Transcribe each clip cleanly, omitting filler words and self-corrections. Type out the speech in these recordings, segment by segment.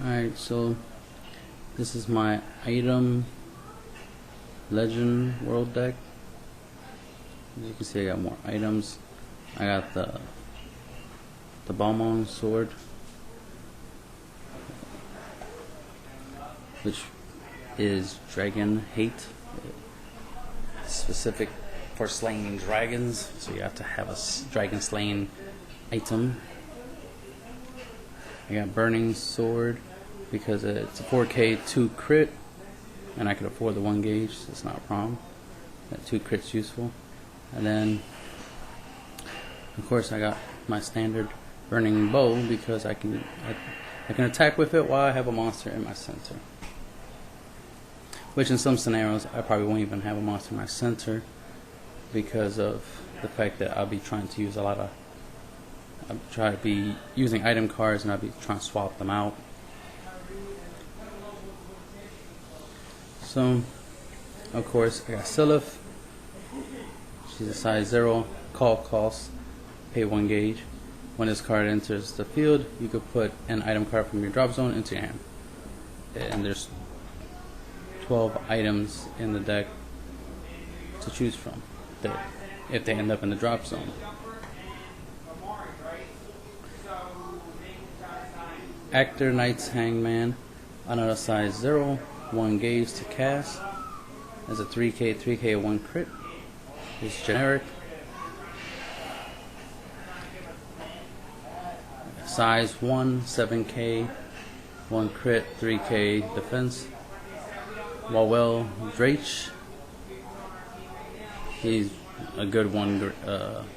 Alright, so this is my item legend world deck. As you can see, I got more items. I got the Pageman sword, which is dragon hate, specific for slaying dragons, so you have to have a dragon slaying item. I got burning sword because it's a 4K 2 crit, and I could afford the 1 gauge, so it's not a problem. That 2 crit's useful. And then of course I got my standard burning bow because I can attack with it while I have a monster in my center. Which in some scenarios I probably won't even have a monster in my center because of the fact that I'll be trying to use I'll try to be using item cards and I'll be trying to swap them out. So of course I got Sylph. She's a size 0, call cost, pay 1 gauge. When this card enters the field, you could put an item card from your drop zone into your hand. And there's 12 items in the deck to choose from if they end up in the drop zone. Actor Knight's Hangman, another size 0, 1 gauge to cast. As a 3K 1 crit. It's generic. Size 1, 7K, 1 crit, 3K defense. Wawel Drach. He's a good one,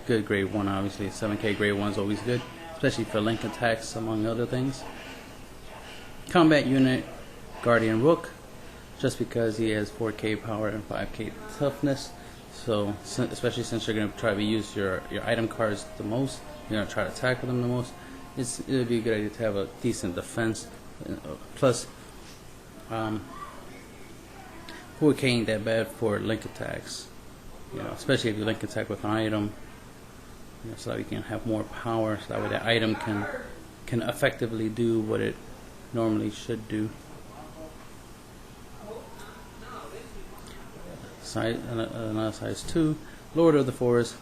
good grade 1 obviously. 7K grade 1 is always good, especially for link attacks among other things. Combat unit, Guardian Rook, just because he has 4K power and 5K toughness. So, especially since you're going to try to use your item cards the most, you're going to try to tackle them the most, it would be a good idea to have a decent defense. Plus, 4K ain't that bad for link attacks. Especially if you link attack with an item, so that you can have more power, so that way that item can effectively do what it normally should do. Another size 2, Lord of the Forest,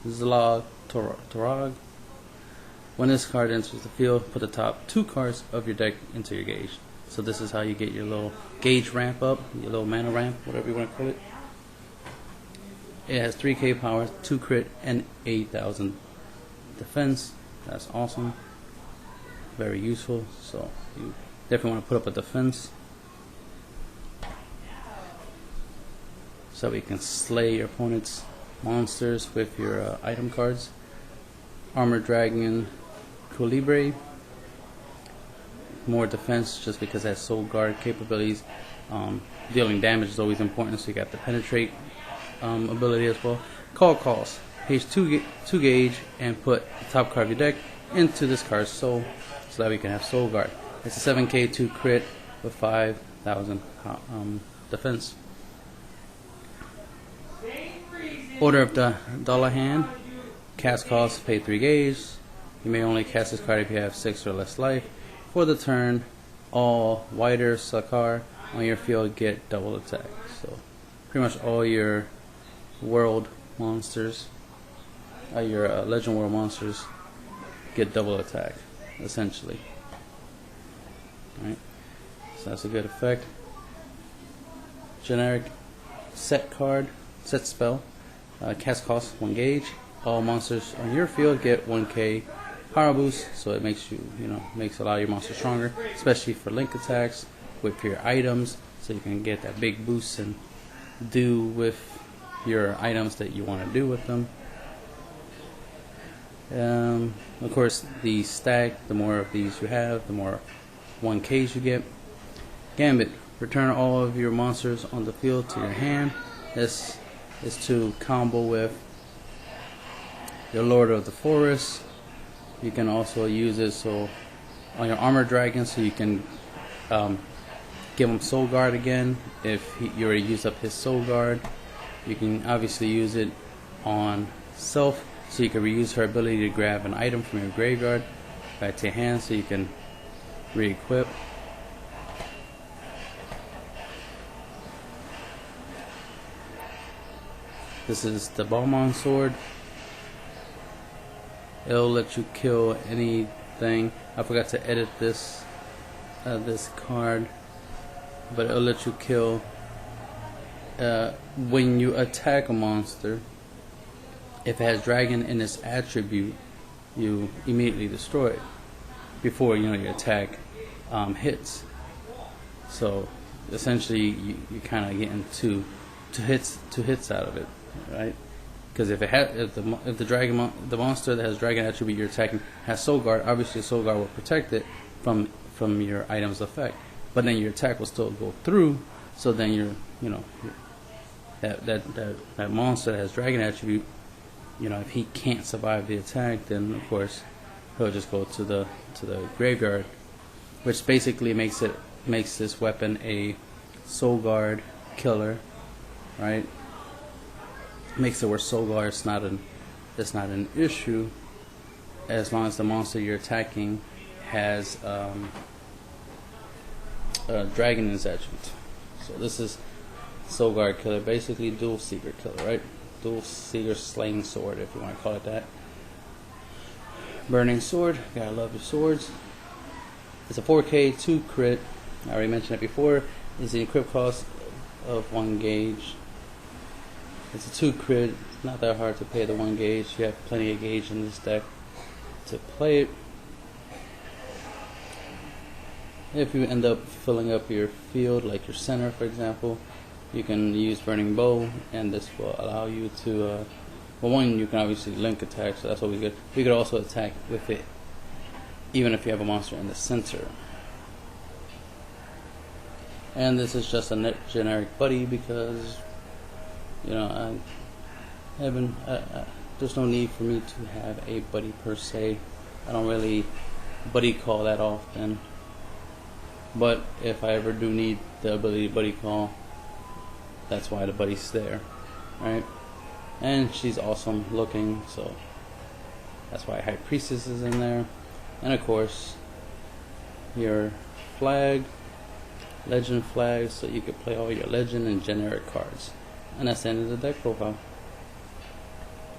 Zlag Torag. When this card enters the field, put the top 2 cards of your deck into your gauge. So this is how you get your little gauge ramp up, your little mana ramp, whatever you want to call it. It has 3K power, 2 crit, and 8,000 defense. That's awesome. Very useful. So you definitely want to put up a defense, so we can slay your opponent's monsters with your item cards. Armored Dragon Colibre, more defense just because it has soul guard capabilities. Dealing damage is always important, so you got the penetrate ability as well. Call cost, page 2 gauge, and put the top card of your deck into this card's soul, so that we can have soul guard. It's a 7K 2 crit with 5,000 defense. Order of the Dullahan, cast cost, pay 3 gauge. You may only cast this card if you have 6 or less life. For the turn, all wider Sakar on your field get double attack. So pretty much all your world monsters, your legend world monsters, get double attack, essentially. Alright, so that's a good effect. Generic set card, set spell. Cast cost 1 gauge. All monsters on your field get 1K power boost, so it makes makes a lot of your monsters stronger, especially for link attacks with your items, so you can get that big boost and do with your items that you want to do with them. Of course, the stack, the more of these you have, the more 1Ks you get. Gambit, return all of your monsters on the field to your hand. This is to combo with your Lord of the Forest. You can also use it so on your Armored Dragon, so you can give him Soul Guard again if you already used up his Soul Guard. You can obviously use it on Self, so you can reuse her ability to grab an item from your graveyard back to your hand, so you can re-equip. This is the Pageman sword. It'll let you kill anything. I forgot to edit this card, but it'll let you kill when you attack a monster. If it has dragon in its attribute, you immediately destroy it before your attack hits. So essentially, you kind of getting two hits out of it, right? Because if the monster that has dragon attribute you're attacking has soul guard, obviously soul guard will protect it from your item's effect. But then your attack will still go through. So then that monster that has dragon attribute, if he can't survive the attack, then of course he'll just go to the graveyard, which basically makes this weapon a soul guard killer, right? Makes it where soul guard is not an issue as long as the monster you're attacking has dragon in its attribute. So this is soul guard killer, basically dual seeker killer, right? Dual seeker slaying sword, if you want to call it that. Burning sword, gotta love your swords. It's a 4K 2 crit. I already mentioned it before. It's the equip cost of 1 gauge. It's a 2 crit. It's not that hard to pay the 1 gauge. You have plenty of gauge in this deck to play it. If you end up filling up your field, like your center for example, you can use Burning Bow, and this will allow you to well, one, you can obviously link attack, so that's always good. You could also attack with it even if you have a monster in the center. And this is just a generic buddy because there's no need for me to have a buddy per se. I don't really buddy call that often, but if I ever do need the ability to buddy call, that's why the buddy's there, right? And she's awesome looking, so that's why High Priestess is in there. And of course your flag, legend flag, so you can play all your legend and generic cards. And that's the end of the deck profile.